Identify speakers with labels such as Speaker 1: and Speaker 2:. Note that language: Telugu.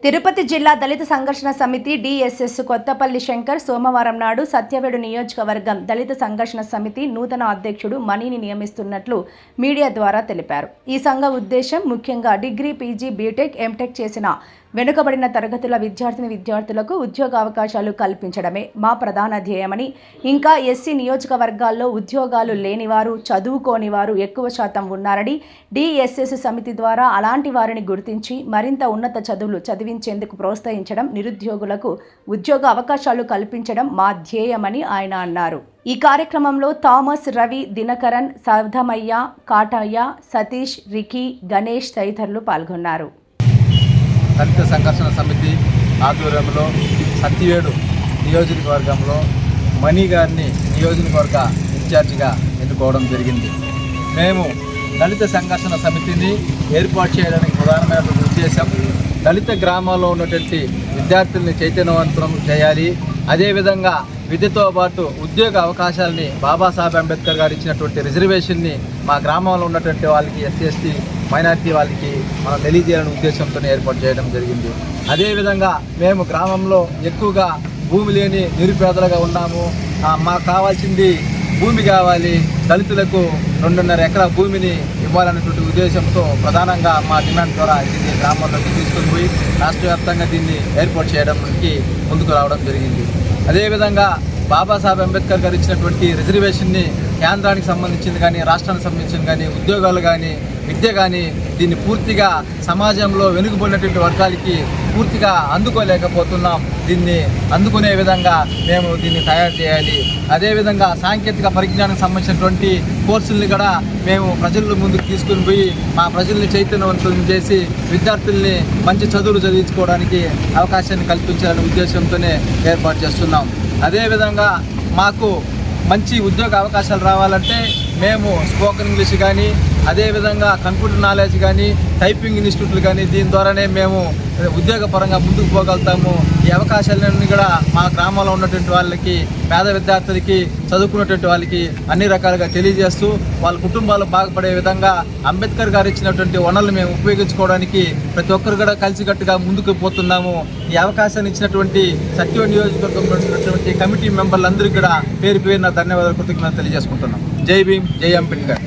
Speaker 1: తిరుపతి జిల్లా దళిత సంఘర్షణ సమితి డిఎస్ఎస్ కొత్తపల్లి శంకర్ సోమవారం నాడు సత్యవేడు నియోజకవర్గం దళిత సంఘర్షణ సమితి నూతన అధ్యక్షుడు మణిని నియమిస్తున్నట్లు మీడియా ద్వారా తెలిపారు. ఈ సంఘ ఉద్దేశం ముఖ్యంగా డిగ్రీ, పీజీ, బీటెక్, ఎంటెక్ చేసిన వెనుకబడిన తరగతుల విద్యార్థులకు ఉద్యోగ అవకాశాలు కల్పించడమే మా ప్రధాన ధ్యేయమని, ఇంకా ఎస్సీ నియోజకవర్గాల్లో ఉద్యోగాలు లేనివారు, చదువుకోని వారు ఎక్కువ శాతం ఉన్నారని, డిఎస్ఎస్ సమితి ద్వారా అలాంటి వారిని గుర్తించి మరింత ఉన్నత చదువులు చదివించేందుకు ప్రోత్సహించడం, నిరుద్యోగులకు ఉద్యోగ అవకాశాలు కల్పించడం మా ధ్యేయమని ఆయన అన్నారు. ఈ కార్యక్రమంలో థామస్, రవి, దినకరన్, సౌధమయ్య, కాటయ్య, సతీష్, రికీ, గణేష్ తదితరులు పాల్గొన్నారు.
Speaker 2: దళిత సంఘర్షణ సమితి ఆధ్వర్యంలో సత్యవేడు నియోజకవర్గంలో మణి గారిని నియోజకవర్గ ఇన్ఛార్జిగా ఎన్నుకోవడం జరిగింది. మేము దళిత సంఘర్షణ సమితిని ఏర్పాటు చేయడానికి ప్రధానమైన ఉద్దేశం దళిత గ్రామాల్లో ఉన్నటువంటి విద్యార్థుల్ని చైతన్యవంతం చేయాలి. అదేవిధంగా విద్యతో పాటు ఉద్యోగ అవకాశాలని బాబాసాహెబ్ అంబేద్కర్ గారు ఇచ్చినటువంటి రిజర్వేషన్ని మా గ్రామంలో ఉన్నటువంటి వాళ్ళకి, ఎస్సీ, ఎస్టీ, మైనారిటీ వాళ్ళకి మనం తెలియజేయాలనే ఉద్దేశంతో ఏర్పాటు చేయడం జరిగింది. అదేవిధంగా మేము గ్రామంలో ఎక్కువగా భూమి లేని నిరుపేదలుగా ఉన్నాము. మాకు కావాల్సింది భూమి కావాలి, దళితులకు 2.5 ఎకరా భూమిని ఇవ్వాలనేటువంటి ఉద్దేశంతో ప్రధానంగా మా డిమాండ్ ద్వారా దీన్ని గ్రామాల్లోకి తీసుకొని పోయి రాష్ట్ర వ్యాప్తంగా దీన్ని ఏర్పాటు చేయడానికి ముందుకు రావడం జరిగింది. అదేవిధంగా బాబాసాహెబ్ అంబేద్కర్ గారు ఇచ్చినటువంటి రిజర్వేషన్ని కేంద్రానికి సంబంధించింది కానీ, రాష్ట్రానికి సంబంధించింది కానీ, ఉద్యోగాలు కానీ, విద్య కానీ దీన్ని పూర్తిగా సమాజంలో వెనుకబడినటువంటి వర్గాలకి పూర్తిగా అందుకోలేకపోతున్నాం. దీన్ని అందుకునే విధంగా మేము దీన్ని తయారు చేయాలి. అదేవిధంగా సాంకేతిక పరిజ్ఞానానికి సంబంధించినటువంటి కోర్సుల్ని కూడా మేము ప్రజల ముందుకు తీసుకుని పోయి మా ప్రజల్ని చైతన్యవంతం చేసి విద్యార్థుల్ని మంచి చదువులు చదివించుకోవడానికి అవకాశాన్ని కల్పించాలనే ఉద్దేశంతోనే ఏర్పాటు చేస్తున్నాం. అదేవిధంగా మాకు మంచి ఉద్యోగ అవకాశాలు రావాలంటే మేము స్పోకెన్ ఇంగ్లీష్ కానీ, అదేవిధంగా కంప్యూటర్ నాలెడ్జ్ కానీ, టైపింగ్ ఇన్స్టిట్యూట్లు కానీ దీని ద్వారానే మేము ఉద్యోగపరంగా ముందుకు పోగలుగుతాము. ఈ అవకాశాలన్నీ కూడా మా గ్రామంలో ఉన్నటువంటి వాళ్ళకి, పేద విద్యార్థులకి, చదువుకున్నటువంటి వాళ్ళకి అన్ని రకాలుగా తెలియజేస్తూ వాళ్ళ కుటుంబాలు బాగుపడే విధంగా అంబేద్కర్ గారు ఇచ్చినటువంటి వనరులు మేము ఉపయోగించుకోవడానికి ప్రతి ఒక్కరు కూడా కలిసికట్టుగా ముందుకు పోతున్నాము. ఈ అవకాశాన్ని ఇచ్చినటువంటి సత్యవేడు నియోజకవర్గంలో ఉన్నటువంటి కమిటీ మెంబర్లందరికీ కూడా పేరు పేరున ధన్యవాదాలు, కృతజ్ఞతలు తెలియజేసుకుంటున్నాం. జై భీమ్, జై అంబేద్కర్.